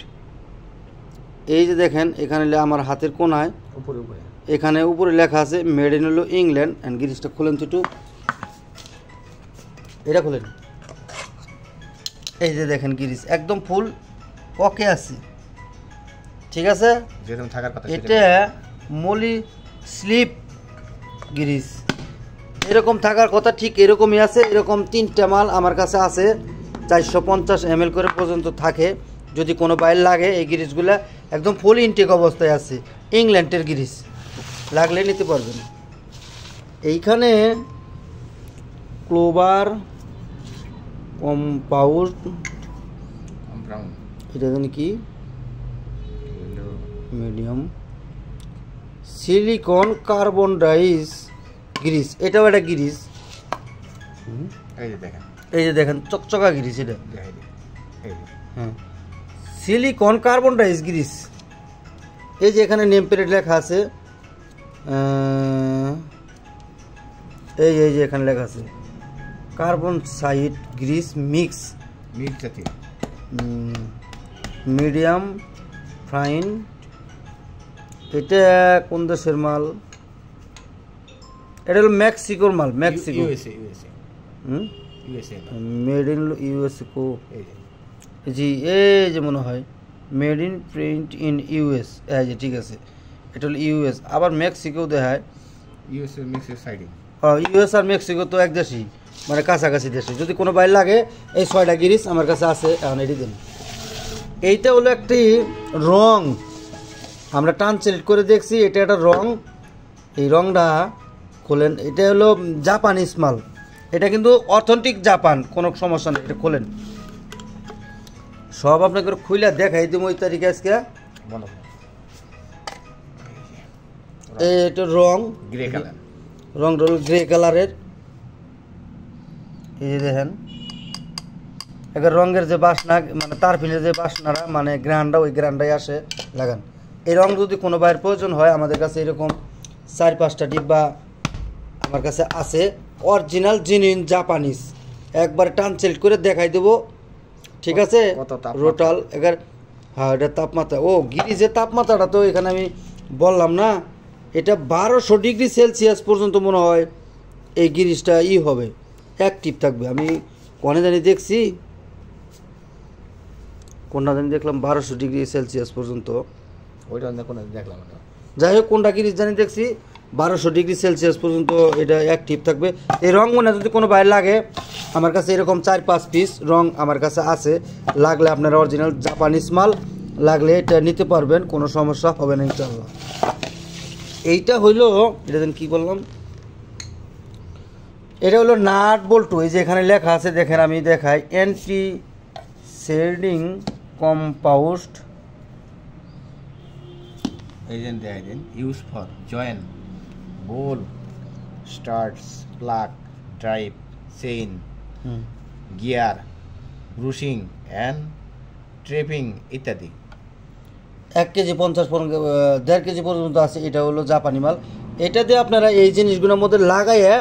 এই যে দেখেন এখানে আমার হাতের কোনায় এখানে উপরে লেখা আছে মেড ইন হলো ইংল্যান্ড। অ্যান্ড গিরিসটা খুলেন তো একটু, এটা খুলেন, এই যে দেখেন গিরিস একদম ফুল ওকে আছে, ঠিক আছে। এটা মলি স্লিপ গিরিস এরকম থাকার কথা, ঠিক এরকমই আছে। এরকম 3টা মাল আমার কাছে আছে, 450 ml করে পর্যন্ত থাকে। যদি কোনো বাইর লাগে, এই গিরিসগুলা একদম ফুল ইনটেক অবস্থায় আছে, ইংল্যান্ডের গিরিস, লাগলে নিতে পারবেন। এইখানে ক্লোবার কম্পাউন্ড, এটা জানি কি, মিডিয়াম সিলিকন কার্বন ডাইস গ্রিস, এটাও একটা গ্রিস। এই যে দেখেন চকচকা গ্রিস, এটা হ্যাঁ সিলিকন কার্বন ডাইস গ্রিস। এই যে এখানে নেম প্লেট লেখা আছে, এই যে এখানে লেখা আছে carbon side Greece mix medium fine. এটা কোন দেশের মাল? এটা হলো মেক্সিকোর মাল, মেক্সিকো, মেড ইন ইউএসএ। জি এই যে মনে হয় made in print in US, এই যে ঠিক আছে, এটা হলো ইউএস। আবার মেক্সিকো দেখায়, ইউএস আর মেক্সিকো সাইডিং। হ্যাঁ ইউএস আর মেক্সিকো তো এক দেশই, মানে কাছাকাছি দেশে। যদি কোনো বাইর লাগে এই 6টা গিরিস আমার কাছে আছে, এখন এটি দিন। এইটা হলো একটি রং, আমরা টান সিলেক্ট করে দেখছি এটা একটা রং। এই রংটা খোলেন, এটা হলো জাপানিজ মাল, এটা কিন্তু অথেন্টিক জাপান, কোনো সমস্যা নেই। এটা খোলেন, সব আপনাকে খুলে দেখাই দিব ওই তারিখে আজকে। এটা রং গ্রে কালার, রংটা হলো গ্রে কালারের। এই যে দেখেন এবার রঙের যে বাসনা, মানে তার ফিলের যে বাসনাটা, মানে গ্রানটা, ওই গ্রানটাই আসে লাগান। এই রং যদি কোনো বাইরের প্রয়োজন হয় আমাদের কাছে এরকম 4-5টা ডিব্বা আমার কাছে আছে, অরিজিনাল জেনুইন জাপানিজ। একবার টান সিলেক্ট করে দেখাই দেবো, ঠিক আছে? রোটাল এবার, হ্যাঁ এটা তাপমাত্রা, ও গিরিজের তাপমাত্রাটা তো এখানে আমি বললাম না, এটা 1200 ডিগ্রি সেলসিয়াস পর্যন্ত মনে হয় এই গিরিজটা হবে, অ্যাক্টিভ থাকবে। আমি কোনে জানি দেখছি, কোনটা জানি দেখলাম 1200 ডিগ্রি সেলসিয়াস পর্যন্ত, ওইটা কোনো দেখলাম না। যাই হোক কোনটা গিরিজ জানি দেখছি 1200 ডিগ্রি সেলসিয়াস পর্যন্ত এটা অ্যাক্টিভ থাকবে। এই রং মনে যদি কোনো বাইরে লাগে আমার কাছে এরকম 4-5 পিস রং আমার কাছে আছে, লাগলে আপনারা অরিজিনাল জাপানিজ মাল লাগলে এটা নিতে পারবেন, কোনো সমস্যা হবে না ইনশাআল্লাহ। এইটা হইলো, এটা দেন কি বললাম, এটা হলো নাট বল্টু। এই যে এখানে লেখা আছে দেখেন, আমি দেখাই, অ্যান্টি শেডিং কম্পাউন্ড, এই যে দেখাই দিন, use for join ball starts plug drive chain gear brushing and trapping ইত্যাদি। 1 কেজি 50 1.5 কেজি পর্যন্ত আছে। এটা হলো জাপানি মাল, এটা দিয়ে আপনারা এই জিনিসগুলোর মধ্যে লাগাইয়া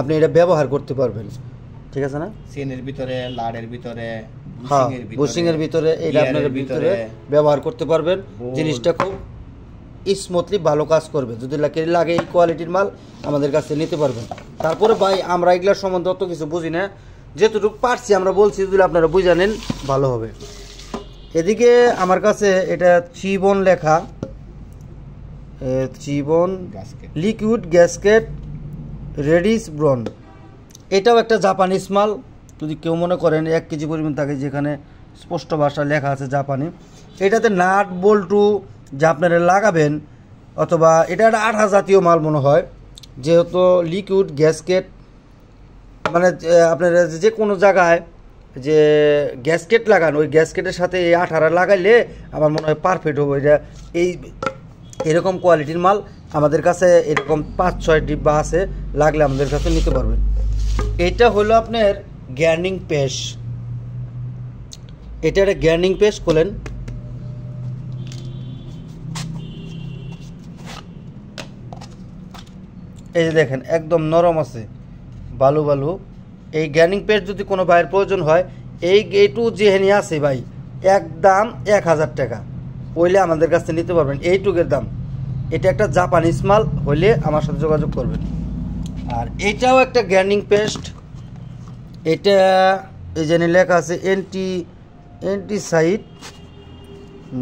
আপনি এটা ব্যবহার করতে পারবেন, ঠিক আছে না? চেনের ভিতরে, লাড়ের ভিতরে, হ্যাঁ বুশিংয়ের ভিতরে এটা আপনারা ভিতরে ব্যবহার করতে পারবেন। জিনিসটা খুব স্মুথলি ভালো কাজ করবে। যদি লাগে এই কোয়ালিটির মাল আমাদের কাছে নিতে পারবেন। তারপরে ভাই আমরা এগুলোর সম্বন্ধে অত কিছু বুঝি না, যেটুকু পারছি আমরা বলছি, যদি আপনারা বুঝে নেন ভালো হবে। এদিকে আমার কাছে এটা চিবন লেখা, চিবন লিকুইড গ্যাসকেট রেডিস ব্রন, এটাও একটা জাপানিজ মাল। যদি কেউ মনে করেন 1 কেজি পরিমাণ থাকে, যেখানে স্পষ্ট ভাষা লেখা আছে জাপানি, এটাতে নাট বল্টু যা আপনারা লাগাবেন, অথবা এটা একটা আঠা জাতীয় মাল মনে হয়, যেহেতু লিকুইড গ্যাসকেট, মানে আপনারা যে কোনো জায়গায় যে গ্যাসকেট লাগান, ওই গ্যাসকেটের সাথে এই আঠাটা লাগাইলে আমার মনে হয় পারফেক্ট হবে। এটা এই এরকম কোয়ালিটির মাল আমাদের কাছে এরকম 5-6 ডিব্বা আছে, লাগলে আমাদের কাছে নিতে পারবেন। এটা হলো আপনার গ্যার্নিং পেশ, এটা একটা গ্যার্নিং পেশ। খোলেন, এই যে দেখেন একদম নরম আছে, বালু বালু। এই গ্যার্নিং পেস্ট যদি কোনো ভাইয়ের প্রয়োজন হয়, এই এইটু যেখানে আছে ভাই, একদম 1000 টাকা হইলে আমাদের কাছে নিতে পারবেন, এইটুকের দাম। এটা একটা জাপানিজ মাল হইলে আমার সাথে যোগাযোগ করবেন। আর এটাও একটা গ্যার্নিং পেস্ট, এটা এই জন্য লেখা আছে অ্যান্টিসাইড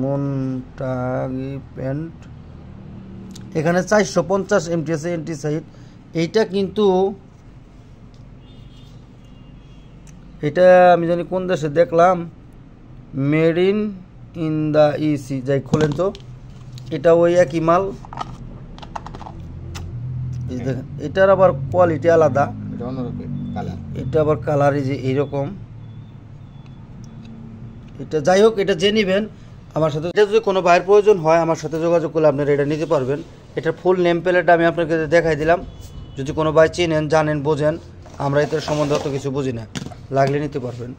মন্টাগি প্যান্ট, এখানে 450 ml আছে অ্যান্টিসাইড। এইটা কিন্তু এটা আমি জানি কোন দেশে দেখলাম, মেড ইন দ্য ইসি। যাই খোলেন তো, এটা ওই একই মাল। এই দেখেন এটার আবার কোয়ালিটি আলাদা, এটা আবার কালার এই যে এইরকম। এটা যাই হোক, এটা যে নেবেন আমার সাথে, এটা যদি কোনো ভাইয়ের প্রয়োজন হয় আমার সাথে যোগাযোগ করলে আপনারা এটা নিতে পারবেন। এটার ফুল নেম প্লেটটা আমি আপনাকে দেখাই দিলাম, যদি কোনো ভাই চেনেন, জানেন, বোঝেন, আমরা এটার সম্বন্ধে অত কিছু বুঝি না, লাগলে নিতে পারবেন।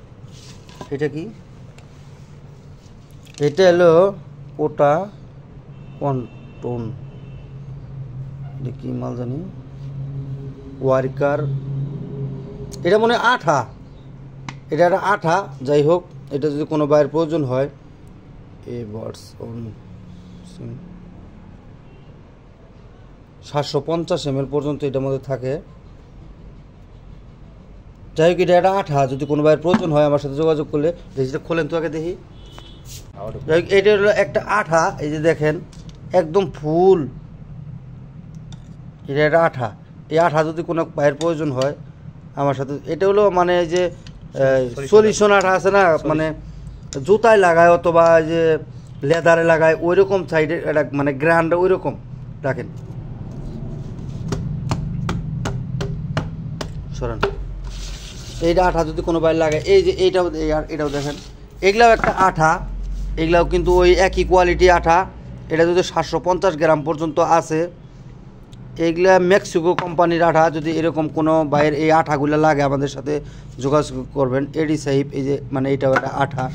এটা কি, এটা হলো ওটা কন্টন, কি মাল জানি, ওয়ার্কার, এটা মনে হয় আঠা, এটা একটা আঠা। যাই হোক, এটা যদি কোনো ভাইয়ের প্রয়োজন হয়, এই বার্ডস অন 750 ml পর্যন্ত এটার মধ্যে থাকে। যাই হোক, এটা একটা আঠা, যদি কোনো ভাইয়ের প্রয়োজন হয় আমার সাথে যোগাযোগ করলে। যেটা খোলেন তো আগে দেখি। যাই হোক, এটা হলো একটা আঠা, এই যে দেখেন একদম ফুল, এটা একটা আঠা। এই আঠা যদি কোনো ভাইয়ের প্রয়োজন হয় আমার সাথে। এটা হলো মানে যে সলিউশন আঠা আছে না, মানে জুতায় লাগায় অথবা যে লেদারে লাগায় ওই রকম সাইডে এটা মানে গ্র্যান্ড ওই রকম রাখেন। সরান এইটা আঠা যদি কোনো বাইরে লাগে, এই যে এটাও দেখেন, এগুলাও একটা আঠা, এগুলাও কিন্তু ওই একই কোয়ালিটি আঠা। এটা যদি 750 গ্রাম পর্যন্ত আছে। এইগুলা মেক্সিকো কোম্পানির আঠা। যদি এরকম কোনো বাইরের এই আঠাগুলো লাগে আমাদের সাথে যোগাযোগ করবেন। এডি সাহিব এই যে মানে এইটাও একটা আঠা,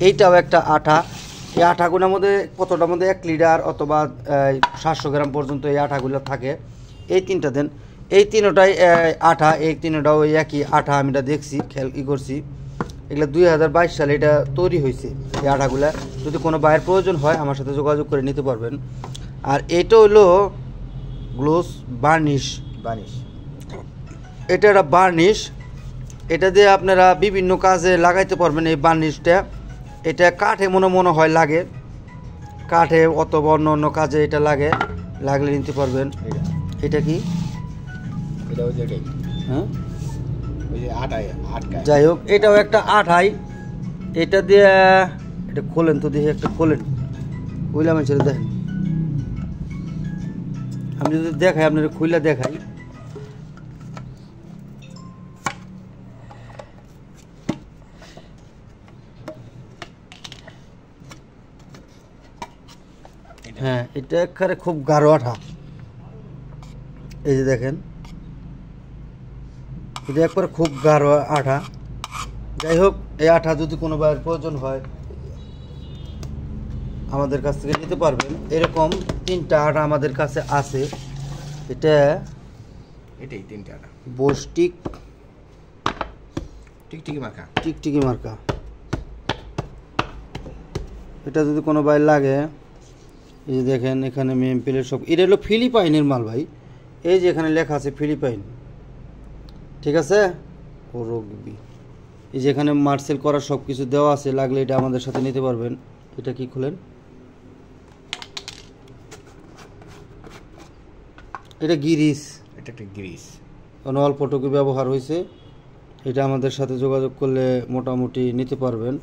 এইটাও একটা আঠা। এই আঠাগুলোর মধ্যে কতটার মধ্যে 1 লিটার অথবা 700 গ্রাম পর্যন্ত এই আঠাগুলো থাকে। এই তিনটা দেন, এই তিনটাই আঠা, এই তিনটাও ওই একই আঠা। আমি এটা দেখছি, খেয়াল করছি। এগুলো 2022 সালে এটা তৈরি হয়েছে এই আঠাগুলা। যদি কোনো বাইরের প্রয়োজন হয় আমার সাথে যোগাযোগ করে নিতে পারবেন। আর এটা হলো গ্লোস বার্নিশ। এটা একটা বার্নিশ, এটা দিয়ে আপনারা বিভিন্ন কাজে লাগাইতে পারবেন এই বার্নিশটা। এটা কাঠে মনে হয় লাগে, কাঠে অথবা অন্য অন্য কাজে এটা লাগলে নিতে পারবেন। এটা কি? হ্যাঁ, যাই হোক, এটাও একটা আঠাই। এটা দিয়ে এটা খোলেন তো, দেখি একটা খোলেন, বুঝলাম। ছেড়ে দেখেন, আমি যদি দেখাই আপনার খুইলা দেখাই। হ্যাঁ, এটা একেবারে খুব গাঢ় আঠা। এই যে দেখেন, এটা একবারে খুব গাঢ় আঠা। যাই হোক, এই আঠা যদি কোনো বাইরের প্রয়োজন হয় আমাদের কাছ থেকে নিতে পারবেন। এরকম 3টা আঠা আমাদের কাছে আছে। এটাই 3টা আঠা, বোস টিকটিকি মার্কা। এটা যদি কোনো বাইরে লাগে, এই যে দেখেন এখানে মেম প্লেট সব। এটা হলো ফিলিপাইনের মাল ভাই। এই যে এখানে লেখা আছে ফিলিপাইন, ঠিক আছে। এই যে এখানে মার্সেল করা সব কিছু দেওয়া আছে, লাগলে এটা আমাদের সাথে নিতে পারবেন। এটা কি খুলেন, এটা গিরিস। এটা একটা গিরিস, কোনো অল্পটুকু ব্যবহার হয়েছে। এটা আমাদের সাথে যোগাযোগ করলে মোটামুটি নিতে পারবেন।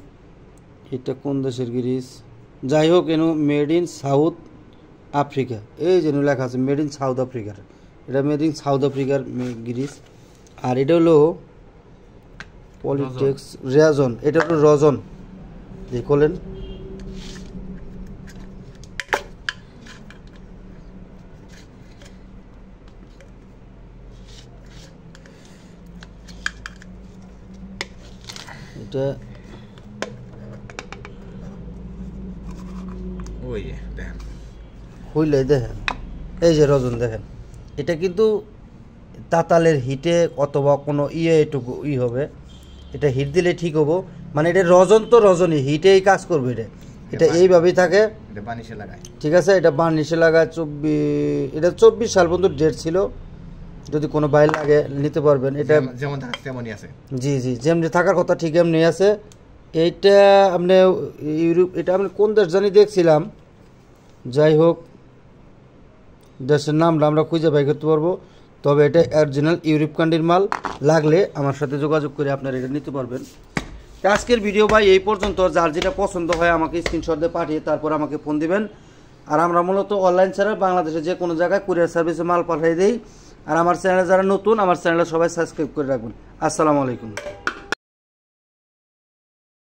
এটা কোন দেশের গিরিস? যাই হোক, এনো মেড ইন সাউথ আফ্রিকা। এই যেন লেখা আছে মেড ইন সাউথ আফ্রিকার। এটা মেড ইন সাউথ আফ্রিকার গিরিস। আর এটা হলো পলিটেক্স রেজন। এটা হলো রজন। দেখলেন, এটা ওই দেখেন, হইলে দেখেন, এই যে রজন দেখেন। এটা কিন্তু তাতালের হিটে অথবা কোনো এটুকু হবে, এটা হিট দিলে ঠিক হবো। মানে এটা রজন তো রজনই, হিটেই কাজ করবে। এটা এইভাবেই থাকে, এটা বার্নিশে লাগায়, ঠিক আছে। এটা বার্নিশে লাগায় 24 সাল পর্যন্ত ডেট ছিল। যদি কোনো বাইরে লাগে নিতে পারবেন। এটা যেমন তেমনই আছে, জি জি, যেমনি থাকার কথা ঠিক এমনি আছে। এইটা আপনি ইউরোপ, এটা আপনি কোন দেশ জানি দেখছিলাম। যাই হোক, দেশের নামটা আমরা খুঁজে বাই করতে পারবো। তবে এটা অরিজিনাল ইউরোপ কান্ট্রির মাল। লাগলে আমার সাথে যোগাযোগ করে আপনারা এটা নিতে পারবেন। আজকের ভিডিও ভাই এই পর্যন্ত। যার যেটা পছন্দ হয় আমাকে স্ক্রিনশট দিয়ে পাঠিয়ে তারপর আমাকে ফোন দিবেন। আর আমরা মূলত অনলাইন ছাড়া বাংলাদেশে যে কোনো জায়গায় কুরিয়ার সার্ভিসে মাল পাঠিয়ে দিই। আর আমার চ্যানেলে যারা নতুন, আমার চ্যানেলে সবাই সাবস্ক্রাইব করে রাখবেন। আসসালামু আলাইকুম।